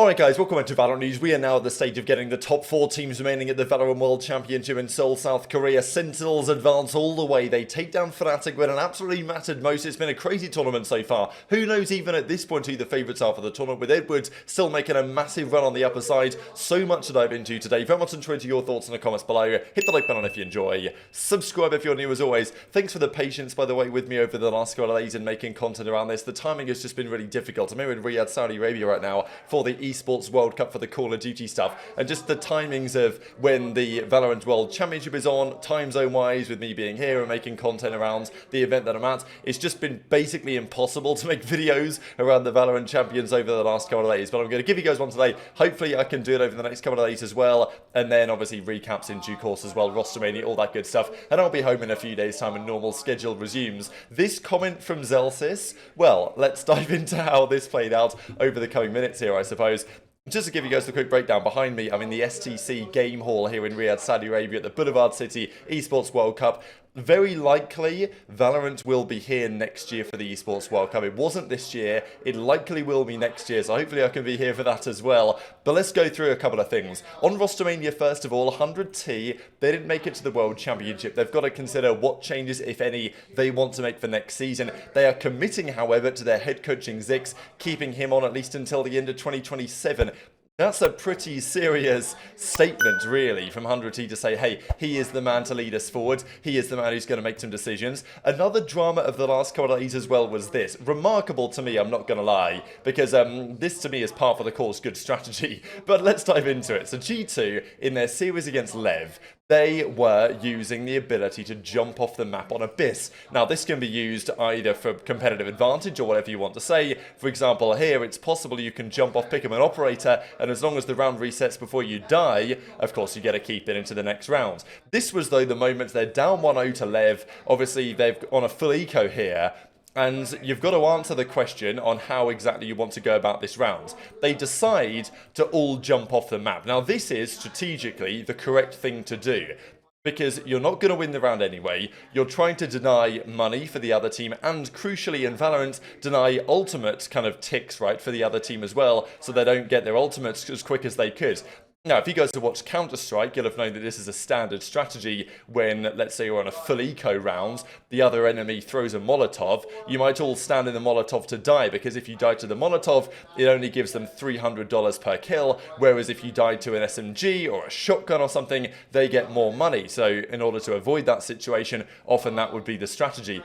Alright guys, welcome back to VALORANT News. We are now at the stage of getting the top 4 teams remaining at the VALORANT World Championship in Seoul, South Korea. Sentinels advance all the way. They take down Fnatic when it absolutely mattered most. It's been a crazy tournament so far. Who knows even at this point who the favourites are for the tournament, with Edwards still making a massive run on the upper side. So much to dive into today. Very much enjoy your thoughts in the comments below. Hit the like button if you enjoy. Subscribe if you're new as always. Thanks for the patience, by the way, with me over the last couple of days in making content around this. The timing has just been really difficult. I'm here in Riyadh, Saudi Arabia right now for the Esports World Cup for the Call of Duty stuff, and just the timings of when the VALORANT World Championship is on, time zone wise, with me being here and making content around the event that I'm at, it's just been basically impossible to make videos around the VALORANT champions over the last couple of days. But I'm going to give you guys one today. Hopefully I can do it over the next couple of days as well, and then obviously recaps in due course as well, rostermania, all that good stuff, and I'll be home in a few days time and normal schedule resumes. This comment from Zelsis, well, let's dive into how this played out over the coming minutes here, I suppose. Just to give you guys a quick breakdown, behind me, I'm in the STC game hall here in Riyadh, Saudi Arabia at the Boulevard City Esports World Cup. Very likely, VALORANT will be here next year for the Esports World Cup. It wasn't this year, it likely will be next year, so hopefully I can be here for that as well. But let's go through a couple of things. On rostermania, first of all, 100T, they didn't make it to the World Championship. They've got to consider what changes, if any, they want to make for next season. They are committing, however, to their head coaching Zix, keeping him on at least until the end of 2027. That's a pretty serious statement, really, from 100T to say, hey, he is the man to lead us forward. He is the man who's going to make some decisions. Another drama of the last couple of days as well was this. Remarkable to me, I'm not going to lie, because this to me is par for the course good strategy. But let's dive into it. So G2, in their series against Lev, they were using the ability to jump off the map on Abyss. Now, this can be used either for competitive advantage or whatever you want to say. For example, here, it's possible you can jump off, pick up an operator, and as long as the round resets before you die, of course, you get to keep it into the next round. This was, though, the moment they're down 1-0 to Lev. Obviously, they've on a full eco here. And you've got to answer the question on how exactly you want to go about this round. They decide to all jump off the map. Now, this is strategically the correct thing to do, because you're not going to win the round anyway. You're trying to deny money for the other team, and crucially in VALORANT, deny ultimate kind of ticks, right, for the other team as well, so they don't get their ultimates as quick as they could. Now, if you guys have watched Counter-Strike, you'll have known that this is a standard strategy when, let's say, you're on a full eco round, the other enemy throws a Molotov, you might all stand in the Molotov to die, because if you die to the Molotov, it only gives them $300 per kill, whereas if you die to an SMG or a shotgun or something, they get more money. So in order to avoid that situation, often that would be the strategy.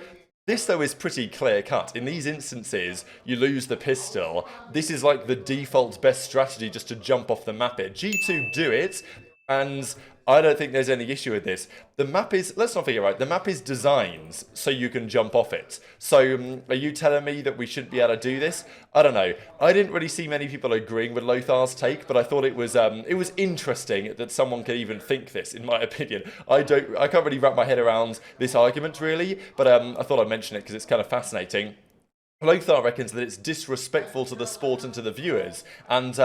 This, though, is pretty clear-cut. In these instances, you lose the pistol. This is like the default best strategy, just to jump off the map it. G2 do it, and I don't think there's any issue with this. The map is, let's not forget, right, the map is designed so you can jump off it. So are you telling me that we shouldn't be able to do this? I don't know. I didn't really see many people agreeing with Lothar's take, but I thought it was interesting that someone could even think this, in my opinion. I can't really wrap my head around this argument, really, but I thought I'd mention it because it's kind of fascinating. Lothar reckons that it's disrespectful to the sport and to the viewers, and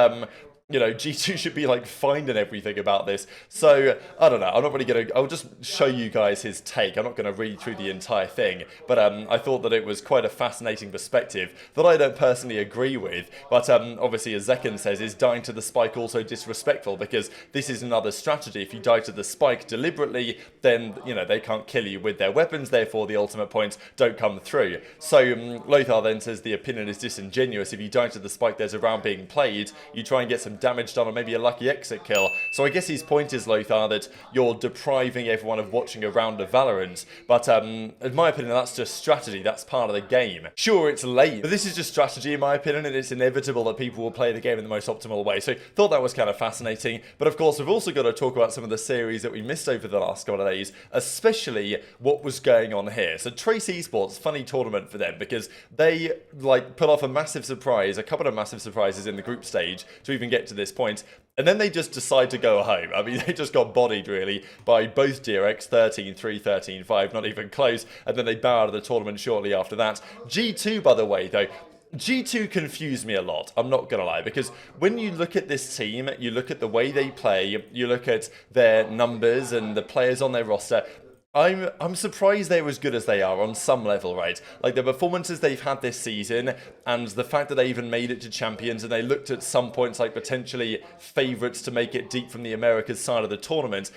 you know, G2 should be like finding everything about this. So, I don't know. I'm not really going to... I'll just show you guys his take. I'm not going to read through the entire thing. But I thought that it was quite a fascinating perspective that I don't personally agree with. But obviously, as Zekan says, is dying to the spike also disrespectful? Because this is another strategy. If you die to the spike deliberately, then, you know, they can't kill you with their weapons. Therefore, the ultimate points don't come through. So, Lothar then says the opinion is disingenuous. If you die to the spike, there's a round being played. You try and get some damage done or maybe a lucky exit kill. So I guess his point is, Lothar, that you're depriving everyone of watching a round of VALORANT. But in my opinion, that's just strategy. That's part of the game. Sure, it's late, but this is just strategy in my opinion, and it's inevitable that people will play the game in the most optimal way. So thought that was kind of fascinating. But of course, we've also got to talk about some of the series that we missed over the last couple of days, especially what was going on here. So Trace Esports, funny tournament for them, because they like put off a massive surprise, a couple of massive surprises in the group stage to even get to this point, and then they just decide to go home. I mean, they just got bodied, really, by both DRX, 13-3, 13-5, not even close, and then they bow out of the tournament shortly after that. G2, by the way, though, G2 confused me a lot, I'm not going to lie, because when you look at this team, you look at the way they play, you look at their numbers and the players on their roster, I'm surprised they're as good as they are on some level, right? Like the performances they've had this season, and the fact that they even made it to champions, and they looked at some points like potentially favourites to make it deep from the Americas side of the tournament.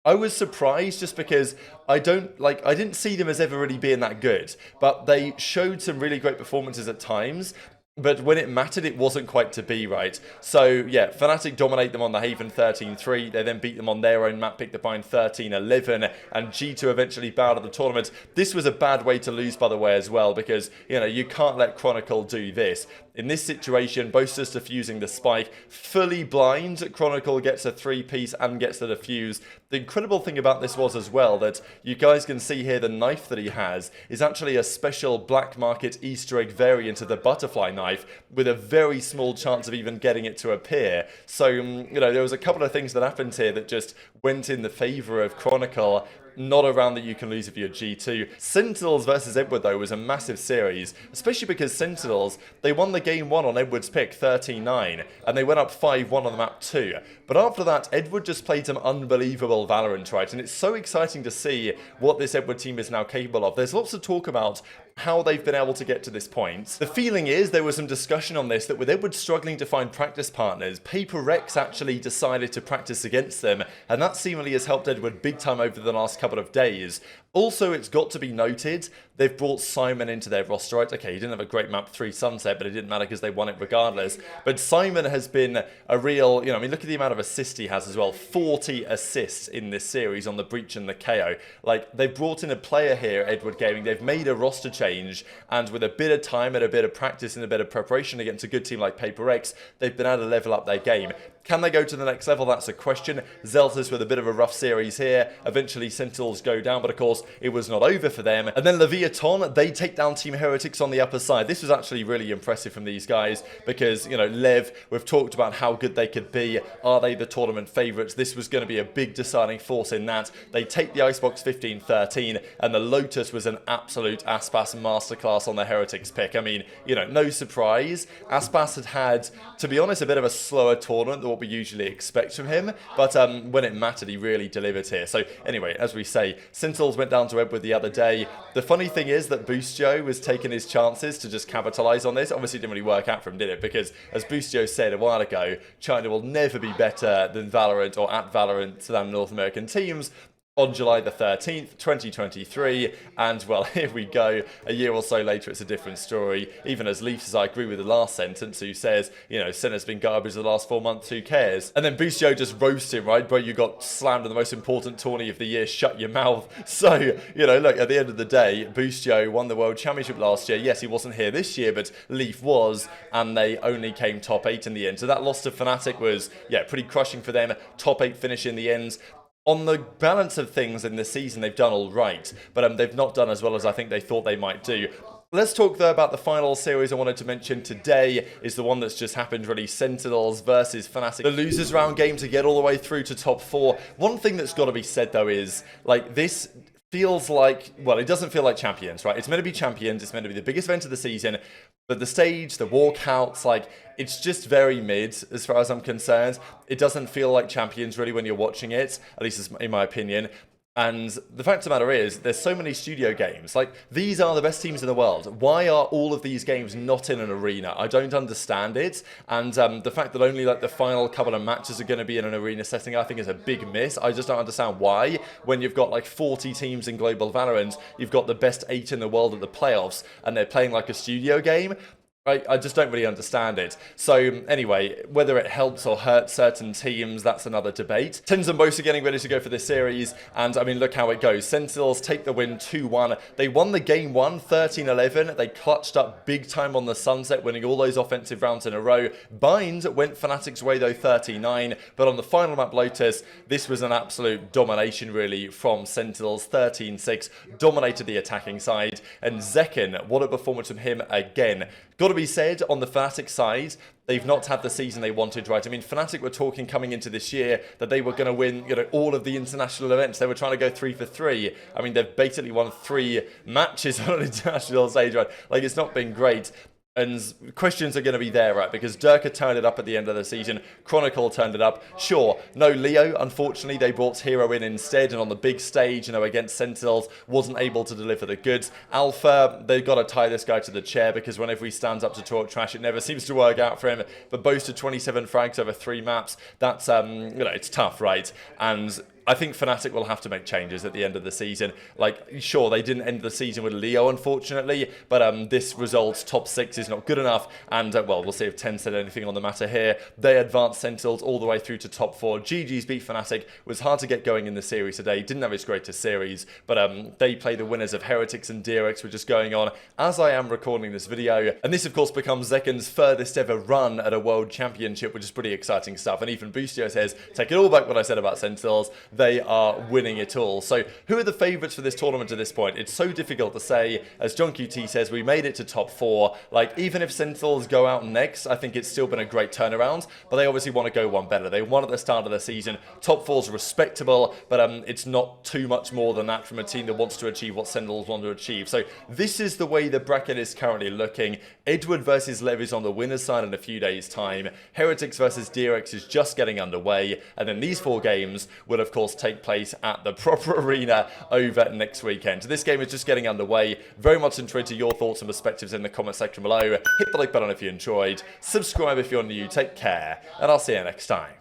I was surprised just because I didn't see them as ever really being that good, but they showed some really great performances at times. But when it mattered, it wasn't quite to be, right? So, yeah, Fnatic dominate them on the Haven 13-3. They then beat them on their own map, pick the Pine 13-11, and G2 eventually bowed at the tournament. This was a bad way to lose, by the way, as well, because, you know, you can't let Chronicle do this. In this situation, Boasters defusing the spike, fully blind. Chronicle gets a 3-piece and gets the defuse. The incredible thing about this was as well that you guys can see here the knife that he has is actually a special black market Easter egg variant of the butterfly knife with a very small chance of even getting it to appear. So, you know, there was a couple of things that happened here that just went in the favour of Chronicle. Not a round that you can lose if you're G2. Sentinels versus Edward, though, was a massive series, especially because Sentinels, they won the game 1 on Edward's pick, 13-9, and they went up 5-1 on the map 2. But after that, Edward just played some unbelievable VALORANT, right? And it's so exciting to see what this Edward team is now capable of. There's lots of talk about how they've been able to get to this point. The feeling is there was some discussion on this that with Edward struggling to find practice partners, Paper Rex actually decided to practice against them, and that seemingly has helped Edward big time over the last couple of days. Also, it's got to be noted, they've brought Simon into their roster, right? Okay, he didn't have a great map 3 Sunset, but it didn't matter because they won it regardless. But Simon has been a real, you know, I mean, look at the amount of assists he has as well. 40 assists in this series on the Breach and the KO. Like, they've brought in a player here, Edward Gaming. They've made a roster change, and with a bit of time and a bit of practice and a bit of preparation against a good team like Paper X, they've been able to level up their game. Can they go to the next level? That's a question. Zeltas with a bit of a rough series here. Eventually, Sentinels go down, but of course, it was not over for them. And then Leviathan, they take down Team Heretics on the upper side. This was actually really impressive from these guys because, you know, Lev, we've talked about how good they could be. Are they the tournament favourites? This was going to be a big deciding force in that. They take the Icebox 15-13, and the Lotus was an absolute Aspas masterclass on the Heretics pick. I mean, you know, no surprise. Aspas had, to be honest, a bit of a slower tournament than what we usually expect from him, but when it mattered, he really delivered here. So anyway, as we say, Sentinels went down to Edward the other day. The funny thing is that Boost Joe was taking his chances to just capitalise on this. Obviously, it didn't really work out for him, did it? Because as Boost Joe said a while ago, China will never be better than VALORANT or at VALORANT than North American teams. On July the 13th, 2023, and well, here we go. A year or so later, it's a different story. Even as Leaf says, I agree with the last sentence, who says, you know, Senna's been garbage the last 4 months, who cares? And then Boost Joe just roasts him, right? Bro, you got slammed in the most important tourney of the year, shut your mouth. So, you know, look, at the end of the day, Boost Joe won the World Championship last year. Yes, he wasn't here this year, but Leaf was, and they only came top 8 in the end. So that loss to Fnatic was, yeah, pretty crushing for them. Top 8 finish in the end. On the balance of things in this season, they've done all right, but they've not done as well as I think they thought they might do. Let's talk, though, about the final series I wanted to mention today is the one that's just happened, really, Sentinels versus Fnatic. The losers round game to get all the way through to top 4. One thing that's got to be said, though, is, like, this feels like, well, it doesn't feel like Champions, right? It's meant to be Champions, it's meant to be the biggest event of the season, but the stage, the walkouts, like, it's just very mid as far as I'm concerned. It doesn't feel like Champions, really, when you're watching it, at least in my opinion. And the fact of the matter is, there's so many studio games. Like, these are the best teams in the world. Why are all of these games not in an arena? I don't understand it. And the fact that only, like, the final couple of matches are going to be in an arena setting, I think is a big miss. I just don't understand why. When you've got, like, 40 teams in Global Valorant, you've got the best 8 in the world at the playoffs, and they're playing like a studio game. I just don't really understand it. So anyway, whether it helps or hurts certain teams, that's another debate. Tens and Boast are getting ready to go for this series, and I mean, look how it goes. Sentinels take the win 2-1. They won the game 1, 13-11. They clutched up big time on the Sunset, winning all those offensive rounds in a row. Bind went Fnatic's way though, 39. But on the final map, Lotus, this was an absolute domination really from Sentinels, 13-6. Dominated the attacking side. And Zekken, what a performance from him again. Got to be said, on the Fnatic side, they've not had the season they wanted, right? I mean, Fnatic were talking coming into this year that they were going to win, you know, all of the international events. They were trying to go 3 for 3. I mean, they've basically won 3 matches on an international stage, right? Like, it's not been great. And questions are going to be there, right? Because Durka turned it up at the end of the season. Chronicle turned it up. Sure, no Leo. Unfortunately, they brought Hero in instead. And on the big stage, against Sentinels, wasn't able to deliver the goods. Alpha, they've got to tie this guy to the chair because whenever he stands up to talk trash, it never seems to work out for him. But boasted 27 frags over 3 maps. That's, it's tough, right? And I think Fnatic will have to make changes at the end of the season. Sure, they didn't end the season with Leo, unfortunately, but this result, top 6, is not good enough. And, we'll see if 10 said anything on the matter here. They advanced Sentinels all the way through to top 4. GG's beat Fnatic. Was hard to get going in the series today. Didn't have its greatest series, but they play the winners of Heretics and DRX, which is going on as I am recording this video. And this, of course, becomes Zekken's furthest ever run at a World Championship, which is pretty exciting stuff. And even Boostio says, take it all back what I said about Sentinels. They are winning it all. So who are the favourites for this tournament at this point? It's so difficult to say. As John QT says, we made it to top 4. Even if Sentinels go out next, I think it's still been a great turnaround, but they obviously want to go one better. They won at the start of the season. Top 4's respectable, but it's not too much more than that from a team that wants to achieve what Sentinels want to achieve. So this is the way the bracket is currently looking. Edward versus Lev is on the winner's side in a few days' time. Heretics versus DRX is just getting underway, and then these 4 games will, of course, take place at the proper arena over next weekend. So this game is just getting underway. Very much interested in your thoughts and perspectives in the comment section below. Hit the like button if you enjoyed. Subscribe if you're new. Take care, and I'll see you next time.